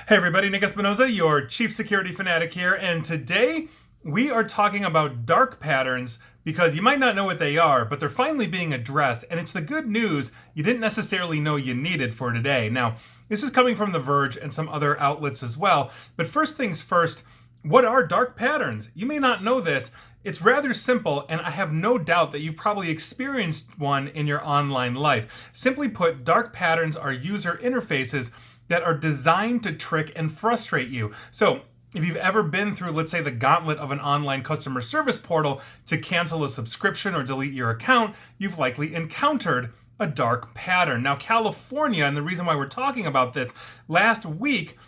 Hey everybody, Nick Espinoza, your Chief Security Fanatic here, and today we are talking about dark patterns because you might not know what they are, but they're finally being addressed, and it's the good news you didn't necessarily know you needed for today. Now, this is coming from The Verge and some other outlets as well, but first things first, what are dark patterns? You may not know this. It's rather simple, and I have no doubt that you've probably experienced one in your online life. Simply put, dark patterns are user interfaces that are designed to trick and frustrate you. So if you've ever been through, let's say, the gauntlet of an online customer service portal to cancel a subscription or delete your account, you've likely encountered a dark pattern. Now, California, and the reason why we're talking about this, last week,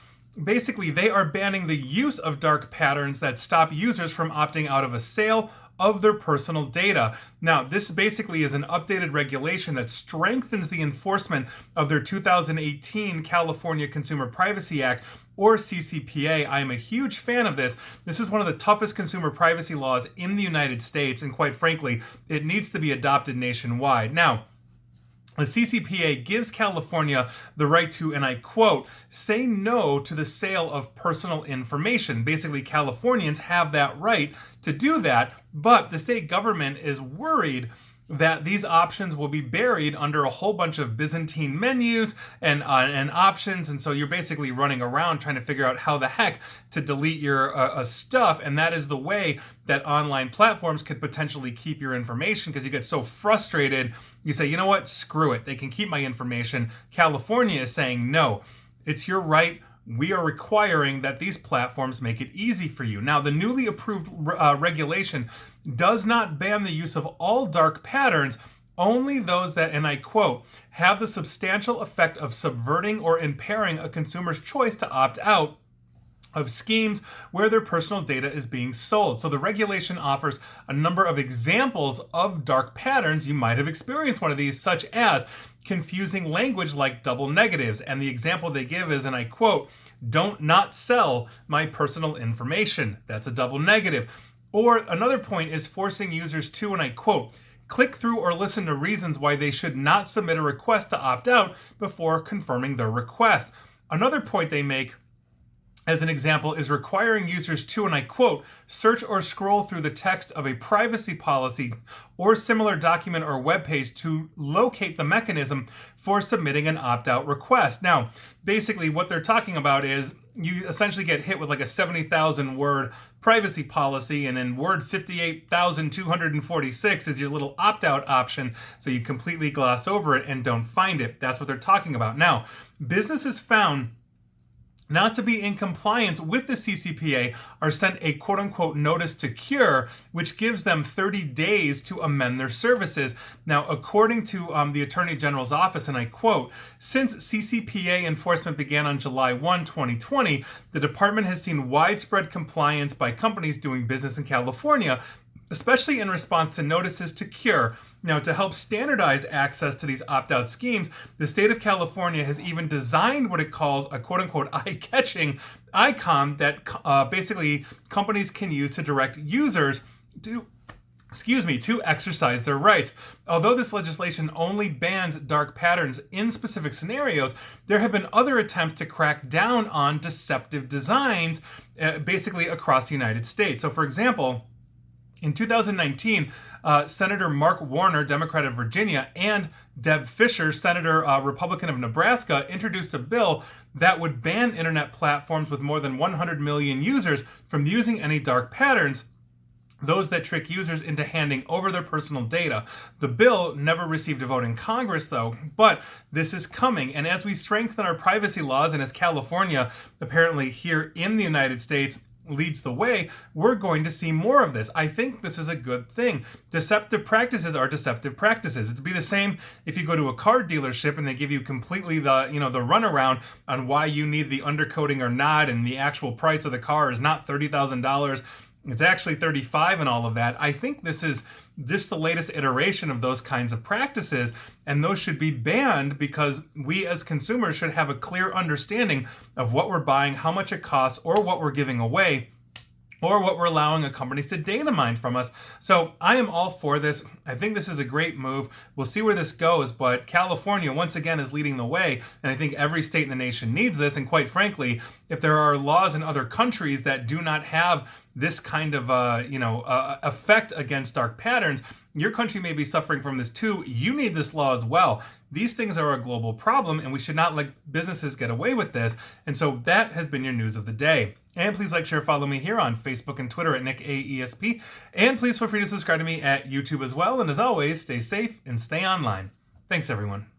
basically they are banning the use of dark patterns that stop users from opting out of a sale of their personal data. Now, this basically is an updated regulation that strengthens the enforcement of their 2018 California Consumer Privacy Act, or CCPA. I am a huge fan of this. This is one of the toughest consumer privacy laws in the United States, and quite frankly, it needs to be adopted nationwide. Now, the CCPA gives California the right to, and I quote, say no to the sale of personal information. Basically, Californians have that right to do that, but the state government is worried that these options will be buried under a whole bunch of Byzantine menus and options, and so you're basically running around trying to figure out how the heck to delete your stuff, and that is the way that online platforms could potentially keep your information, because you get so frustrated, you say, you know what, screw it, they can keep my information. California is saying, no, it's your right. We are requiring that these platforms make it easy for you. Now, the newly approved regulation does not ban the use of all dark patterns, only those that, and I quote, have the substantial effect of subverting or impairing a consumer's choice to opt out of schemes where their personal data is being sold. So the regulation offers a number of examples of dark patterns. You might have experienced one of these, such as confusing language like double negatives. And the example they give is, and I quote, don't not sell my personal information. That's a double negative. Or another point is forcing users to, and I quote, click through or listen to reasons why they should not submit a request to opt out before confirming their request. Another point they make, as an example, is requiring users to, and I quote, search or scroll through the text of a privacy policy or similar document or web page to locate the mechanism for submitting an opt-out request. Now, basically what they're talking about is you essentially get hit with like a 70,000 word privacy policy, and in Word 58,246 is your little opt-out option, so you completely gloss over it and don't find it. That's what they're talking about. Now, businesses found not to be in compliance with the CCPA are sent a quote-unquote notice to cure, which gives them 30 days to amend their services. Now, according to the Attorney General's office, and I quote, since CCPA enforcement began on July 1, 2020, the department has seen widespread compliance by companies doing business in California, especially in response to notices to cure. Now, to help standardize access to these opt-out schemes, the state of California has even designed what it calls a quote-unquote eye-catching icon that basically companies can use to direct users to exercise their rights. Although this legislation only bans dark patterns in specific scenarios, there have been other attempts to crack down on deceptive designs basically across the United States. So, for example, in 2019, Senator Mark Warner, Democrat of Virginia, and Deb Fischer, Senator Republican of Nebraska, introduced a bill that would ban internet platforms with more than 100 million users from using any dark patterns, those that trick users into handing over their personal data. The bill never received a vote in Congress, though, but this is coming. And as we strengthen our privacy laws, and as California, apparently here in the United States, leads the way, we're going to see more of this. I think this is a good thing. Deceptive practices are deceptive practices. It'd be the same if you go to a car dealership and they give you completely the runaround on why you need the undercoating or not, and the actual price of the car is not $30,000. It's actually 35 and all of that. I think this is just the latest iteration of those kinds of practices, and those should be banned because we as consumers should have a clear understanding of what we're buying, how much it costs, or what we're giving away or what we're allowing companies to data mine from us. So I am all for this. I think this is a great move. We'll see where this goes, but California once again is leading the way, and I think every state in the nation needs this. And quite frankly, if there are laws in other countries that do not have this kind of effect against dark patterns, your country may be suffering from this too. You need this law as well. These things are a global problem, and we should not let businesses get away with this. And so that has been your news of the day. And please like, share, follow me here on Facebook and Twitter at NickAESP. And please feel free to subscribe to me at YouTube as well. And as always, stay safe and stay online. Thanks, everyone.